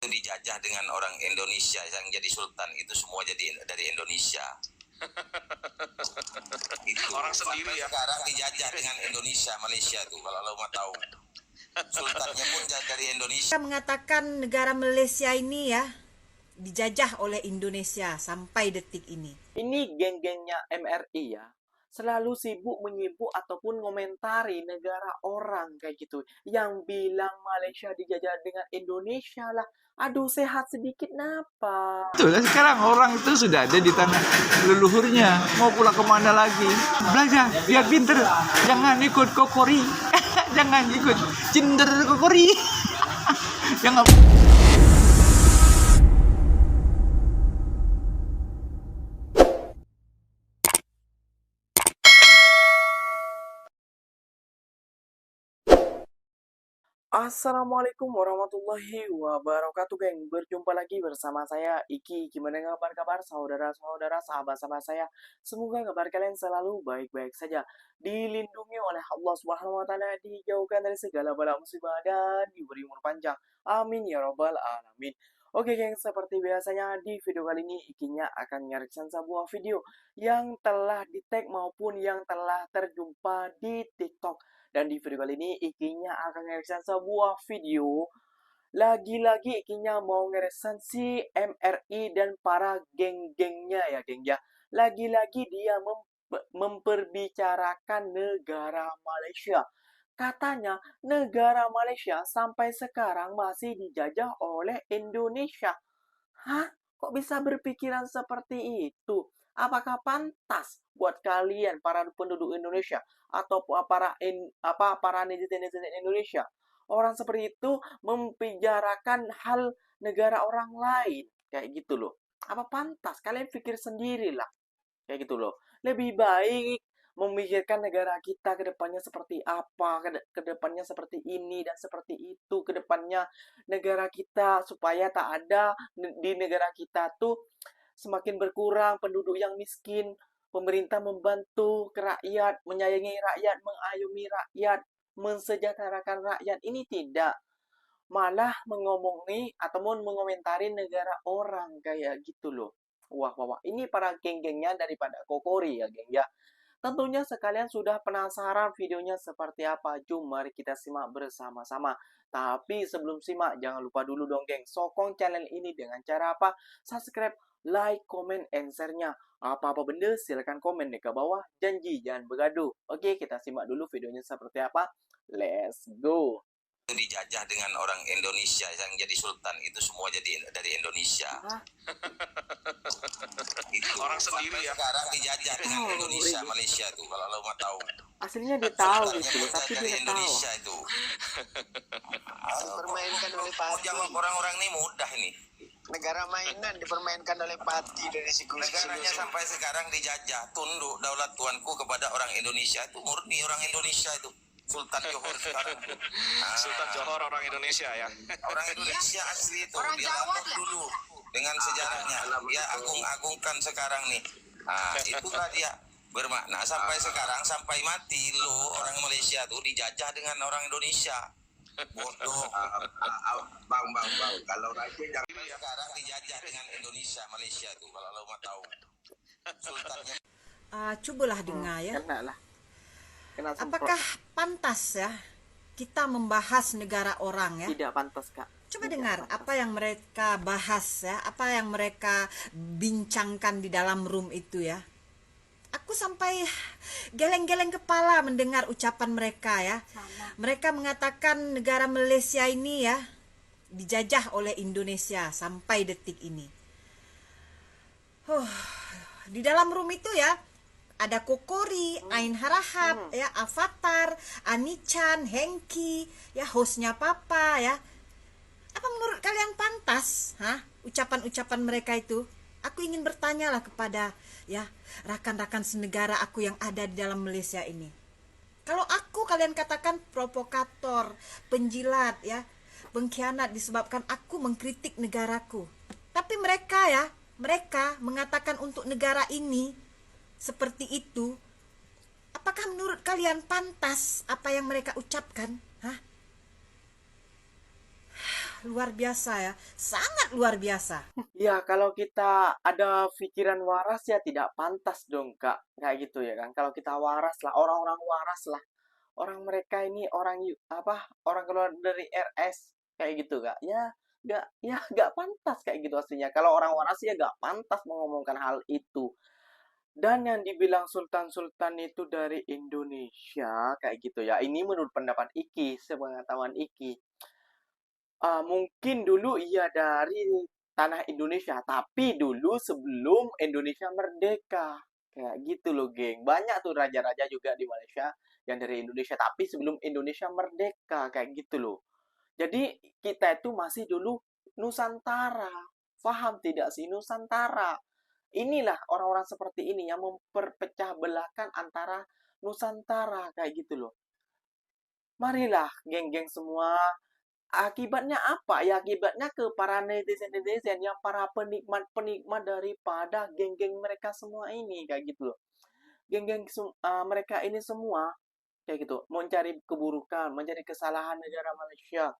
dijajah dengan orang Indonesia yang jadi sultan itu semua jadi dari Indonesia. Itu Orang sendiri ya. Sekarang dijajah dengan Indonesia, Malaysia tuh kalau lo mau tahu. Sultannya pun dari Indonesia. Mengatakan negara Malaysia ini ya dijajah oleh Indonesia sampai detik ini. Ini geng-gengnya MRI ya, selalu sibuk menyibuk ataupun ngomentari negara orang kayak gitu. Yang bilang Malaysia dijajah dengan Indonesia lah. Aduh, sehat sedikit napa? Itulah sekarang orang itu sudah ada di tangan leluhurnya. Mau pulang kemana lagi? Belajar, biar pinter. Jangan ikut kokori. Jangan ikut cinder kokori. Jangan. Assalamualaikum warahmatullahi wabarakatuh, geng. Berjumpa lagi bersama saya Iki. Gimana kabar saudara-saudara, sahabat-sahabat saya? Semoga kabar kalian selalu baik-baik saja, dilindungi oleh Allah Subhanahu wa taala, dijauhkan dari segala bala musibah dan diberi umur panjang. Amin ya robbal alamin. Oke, geng, seperti biasanya di video kali ini Ikinya akan nge-reaction sebuah video yang telah di-tag maupun yang telah terjumpa di TikTok. Dan di video kali ini Ikinya akan ngereaction sebuah video. Lagi-lagi Ikinya mau ngereaction si MRI dan para geng-gengnya ya, geng ya. Lagi-lagi dia memperbicarakan negara Malaysia. Katanya negara Malaysia sampai sekarang masih dijajah oleh Indonesia. Hah? Kok bisa berpikiran seperti itu? Apakah pantas buat kalian para penduduk Indonesia atau para netizen Indonesia, orang seperti itu membicarakan hal negara orang lain kayak gitu loh? Apa pantas? Kalian pikir sendirilah kayak gitu loh. Lebih baik memikirkan negara kita ke depannya seperti apa, ke depannya seperti ini dan seperti itu, ke depannya negara kita supaya tak ada di negara kita tuh semakin berkurang penduduk yang miskin, pemerintah membantu rakyat, menyayangi rakyat, mengayomi rakyat, mensejahterakan rakyat. Ini tidak, malah mengomongi ataupun mengomentari negara orang kayak gitu loh. Wah, ini para geng-gengnya daripada Kokori ya, geng ya. Tentunya sekalian sudah penasaran videonya seperti apa. Jom mari kita simak bersama-sama. Tapi sebelum simak, jangan lupa dulu dong, geng. Sokong channel ini dengan cara apa? Subscribe, like, comment, and share-nya. Apa-apa benda silahkan komen di ke bawah. Janji jangan bergaduh. Oke, kita simak dulu videonya seperti apa. Let's go. Dijajah dengan orang Indonesia yang jadi sultan itu semua jadi dari Indonesia. Itu Orang sendiri ya. Sekarang dijajah dengan Indonesia, Malaysia tuh kalau lo mau tahu. Aslinya dia tahu gitu loh, tapi dari dia tahu. Indonesia itu. Dipermainkan oleh Pati. Jawab orang-orang ini mudah ini. Negara mainan dipermainkan oleh Pati dari Negaranya sampai sekarang dijajah, tunduk daulat tuanku kepada orang Indonesia, itu murni orang Indonesia itu. Sultan Johor sekarang. Sultan Johor orang Indonesia ya. Orang Indonesia asli itu. Orang Dia Jawa lapor dulu dengan sejarahnya. Dia agung-agungkan sekarang nih. Itulah dia bermakna sampai sekarang, sampai mati lo orang Malaysia tuh dijajah dengan orang Indonesia. Bodoh. Bang. Kalau raja jangan Sekarang dijajah dengan Indonesia, Malaysia tuh kalau lo mau tahu. Sultannya. Cobalah dengar ya. Kena lah. Apakah pantas ya kita membahas negara orang ya? Tidak pantas, Kak. Coba dengar apa yang mereka bahas ya, apa yang mereka bincangkan di dalam room itu ya. Aku sampai geleng-geleng kepala mendengar ucapan mereka ya. Mereka mengatakan negara Malaysia ini ya dijajah oleh Indonesia sampai detik ini. Di dalam room itu ya ada Kokori, Ain Harahap, ya, Avatar, Anichan, Hengki, ya, hostnya Papa, ya. Apa menurut kalian pantas, ucapan-ucapan mereka itu? Aku ingin bertanya lah kepada, ya, rakan-rakan senegara aku yang ada di dalam Malaysia ini. Kalau aku, kalian katakan provokator, penjilat, ya, pengkhianat disebabkan aku mengkritik negaraku. Tapi mereka, ya, mereka mengatakan untuk negara ini seperti itu. Apakah menurut kalian pantas apa yang mereka ucapkan? luar biasa ya, sangat luar biasa. Ya, kalau kita ada pikiran waras ya tidak pantas dong, Kak. Kayak gitu ya kan. Kalau kita waras lah, orang-orang waras lah. Orang mereka ini orang keluar dari RS kayak gitu, Kak. Nggak pantas kayak gitu aslinya. Kalau orang waras ya nggak pantas mengomongkan hal itu. Dan yang dibilang sultan-sultan itu dari Indonesia kayak gitu ya. Ini menurut pendapat Iki, sepengetahuan Iki. Mungkin dulu iya dari tanah Indonesia, tapi dulu sebelum Indonesia merdeka. Kayak gitu loh, geng. Banyak tuh raja-raja juga di Malaysia yang dari Indonesia, tapi sebelum Indonesia merdeka, kayak gitu loh. Jadi kita itu masih dulu Nusantara. Paham tidak sih Nusantara? Inilah orang-orang seperti ini yang memperpecah belahkan antara Nusantara kayak gitu loh. Marilah geng-geng semua. Akibatnya apa? Ya akibatnya ke para netizen-netizen yang para penikmat-penikmat daripada geng-geng mereka semua ini kayak gitu loh. Geng-geng mereka ini semua kayak gitu, mencari keburukan, mencari kesalahan negara Malaysia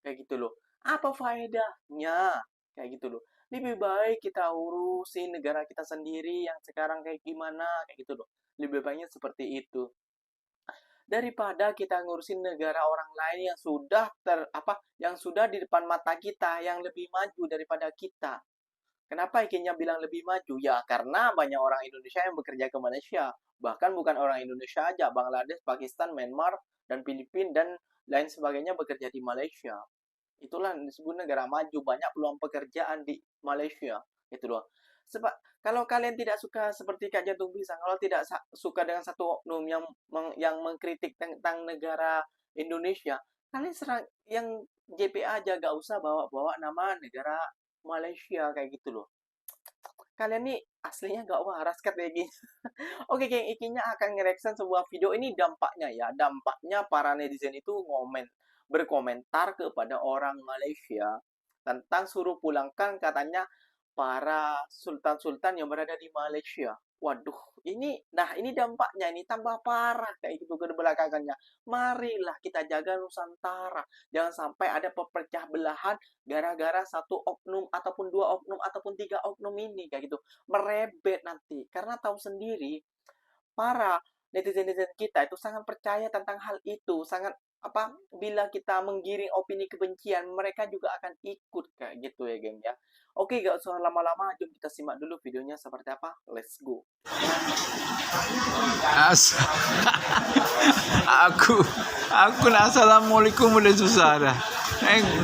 kayak gitu loh. Apa faedahnya? Kayak gitu loh. Lebih baik kita urusin negara kita sendiri yang sekarang kayak gimana kayak gitu loh. Lebih baiknya seperti itu. Daripada kita ngurusin negara orang lain yang sudah di depan mata kita, yang lebih maju daripada kita. Kenapa ikinya bilang lebih maju? Ya karena banyak orang Indonesia yang bekerja ke Malaysia. Bahkan bukan orang Indonesia aja, Bangladesh, Pakistan, Myanmar, dan Filipina dan lain sebagainya bekerja di Malaysia. Itulah yang disebut negara maju, banyak peluang pekerjaan di Malaysia. Itu loh. Sebab kalau kalian tidak suka seperti Kak Jantung Pisang, kalau tidak suka dengan satu oknum yang mengkritik tentang negara Indonesia, kalian serang yang JPA aja, gak usah bawa-bawa nama negara Malaysia kayak gitu loh. Kalian nih aslinya gak waras kayak gini. Oke, geng, ikinya akan nge-reaction sebuah video ini dampaknya ya. Dampaknya para netizen itu berkomentar kepada orang Malaysia tentang suruh pulangkan katanya para sultan-sultan yang berada di Malaysia. Waduh, ini dampaknya ini tambah parah kayak gitu ke belakangannya. Marilah kita jaga Nusantara. Jangan sampai ada pepecah belahan gara-gara satu oknum ataupun dua oknum ataupun tiga oknum ini kayak gitu. Merebet nanti. Karena tahu sendiri para netizen-netizen kita itu sangat percaya tentang hal itu, bila kita menggiring opini kebencian, mereka juga akan ikut kayak gitu ya, geng ya. Oke, gak usah lama-lama, jom kita simak dulu videonya seperti apa. Let's go. Aku nak assalamualaikum udah susah dah.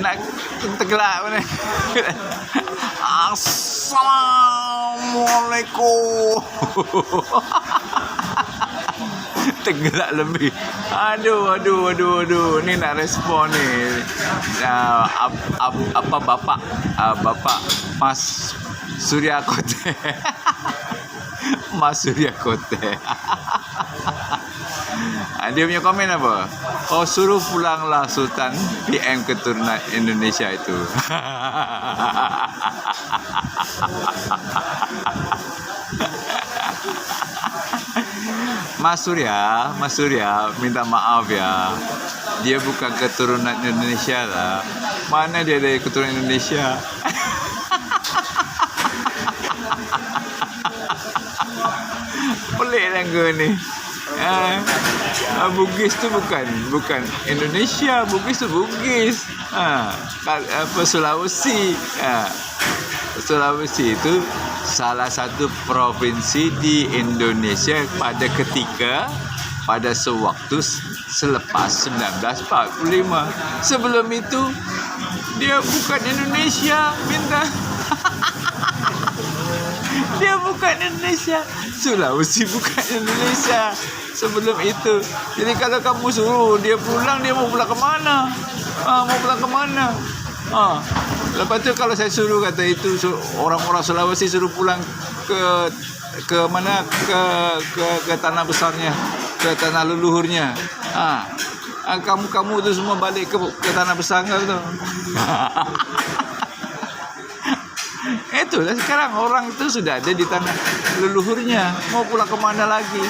Nak tergelak mana? Assalamualaikum. Tergelak lebih. Aduh. Ni nak respon ni. Bapak Mas Surya Kote. Mas Surya Kote. Dia punya komen apa? Oh, suruh pulanglah Sultan PM keturunan Indonesia itu. Mas Surya minta maaf ya. Dia bukan keturunan Indonesia lah. Mana dia dari keturunan Indonesia? Pelik lah gue ni. Bugis tu bukan Indonesia. Bugis tu Bugis. Sulawesi. Sulawesi itu salah satu provinsi di Indonesia pada sewaktu selepas 1945. Sebelum itu dia bukan Indonesia, minta. Dia bukan Indonesia. Sulawesi bukan Indonesia sebelum itu. Jadi kalau kamu suruh dia pulang, dia mau pulang ke mana? Lepas tu kalau saya suruh kata itu orang-orang Sulawesi suruh pulang ke mana ke tanah besarnya, ke tanah leluhurnya. Kamu tu semua balik ke tanah besar kau tu. Itulah sekarang orang itu sudah ada di tanah leluhurnya, mau pulang ke mana lagi?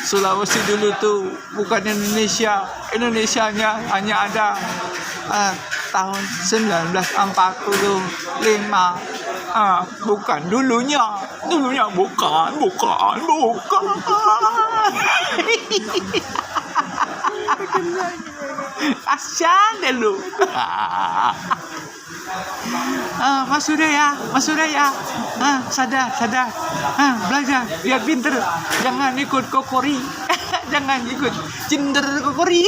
Sulawesi dulu tu bukan Indonesia. Indonesianya hanya ada tahun 1945. Bukan dulunya bukan. Kasian deh lu. Mas Surya. Sadar. Belajar, biar pinter. Jangan ikut kokori. Jangan ikut cinder kokori.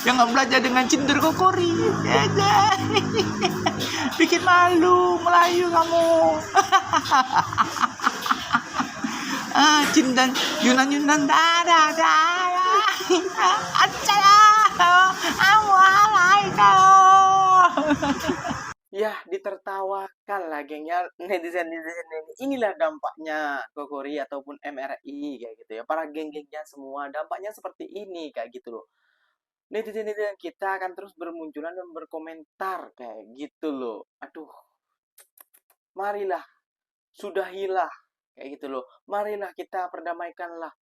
Jangan belajar dengan cinder kokori. Bikin malu Melayu kamu. Cindan Yunan ada. Ya, ditertawakan lah gengnya netizen ini. Inilah dampaknya Kokori ataupun MRI kayak gitu ya. Para geng-gengnya semua dampaknya seperti ini kayak gitu loh. Netizen-netizen kita akan terus bermunculan dan berkomentar kayak gitu loh. Aduh, marilah, sudahilah kayak gitu loh. Marilah kita perdamaikanlah.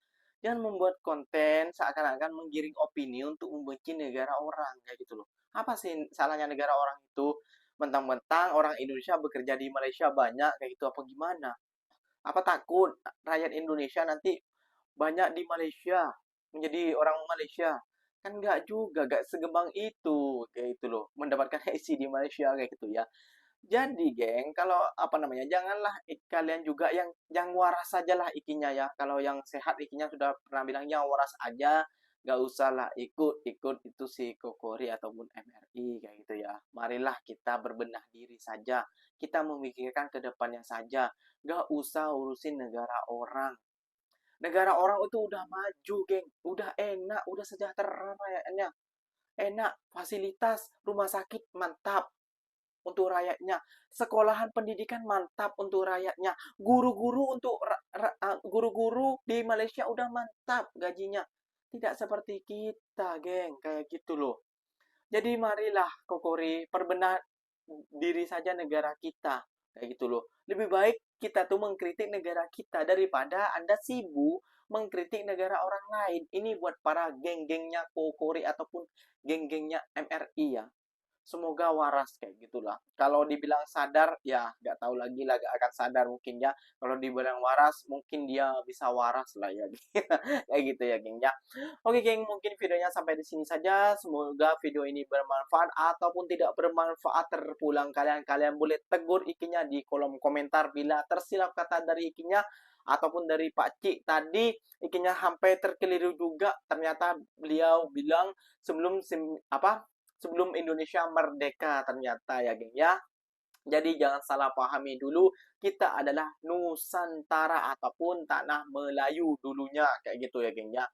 Jangan membuat konten seakan-akan menggiring opini untuk membenci negara orang kayak gitu loh. Apa sih salahnya negara orang itu? Mentang-mentang orang Indonesia bekerja di Malaysia banyak kayak gitu apa gimana? Apa takut rakyat Indonesia nanti banyak di Malaysia menjadi orang Malaysia? Kan nggak juga, nggak segembang itu kayak gitu loh. Mendapatkan isi di Malaysia kayak gitu ya. Jadi, geng, kalau apa namanya, janganlah kalian juga yang waras sajalah ikinya ya. Kalau yang sehat ikinya sudah pernah bilang yang waras aja, nggak usah lah ikut itu si Kokori ataupun MRI kayak gitu ya. Marilah kita berbenah diri saja. Kita memikirkan ke depannya saja. Nggak usah urusin negara orang. Negara orang itu udah maju, geng. Udah enak, udah sejahtera rakyatnya. Enak, fasilitas, rumah sakit mantap untuk rakyatnya, sekolahan pendidikan mantap untuk rakyatnya, guru-guru di Malaysia udah mantap gajinya, tidak seperti kita, geng, kayak gitu loh. Jadi marilah Kokori perbenah diri saja negara kita, kayak gitu loh. Lebih baik kita tuh mengkritik negara kita daripada Anda sibuk mengkritik negara orang lain. Ini buat para geng-gengnya Kokori ataupun geng-gengnya MRI ya. Semoga waras kayak gitulah. Kalau dibilang sadar, ya nggak tahu lagi lah, gak akan sadar mungkin ya. Kalau dibilang waras, mungkin dia bisa waras lah ya. Kayak gitu ya, geng ya. Oke, geng, mungkin videonya sampai di sini saja. Semoga video ini bermanfaat ataupun tidak bermanfaat terpulang kalian boleh tegur ikinya di kolom komentar bila tersilap kata dari ikinya ataupun dari Pak Cik tadi ikinya sampai terkeliru juga. Ternyata beliau bilang sebelum Indonesia merdeka ternyata ya geng ya. Jadi jangan salah pahami dulu, kita adalah Nusantara ataupun tanah Melayu dulunya kayak gitu ya geng ya.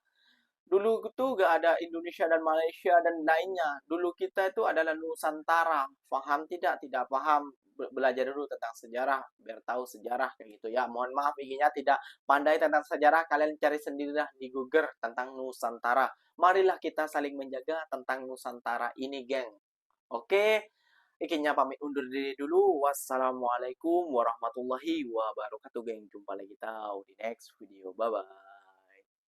Dulu itu gak ada Indonesia dan Malaysia dan lainnya. Dulu kita itu adalah Nusantara. Paham tidak? Tidak paham. Belajar dulu tentang sejarah biar tahu sejarah kayak gitu ya. Mohon maaf izinnya tidak pandai tentang sejarah, kalian cari sendirilah di Google tentang Nusantara. Marilah kita saling menjaga tentang Nusantara ini, geng. Oke, izinnya pamit undur diri dulu. Wassalamualaikum warahmatullahi wabarakatuh, geng. Jumpa lagi kita di next video. Bye bye.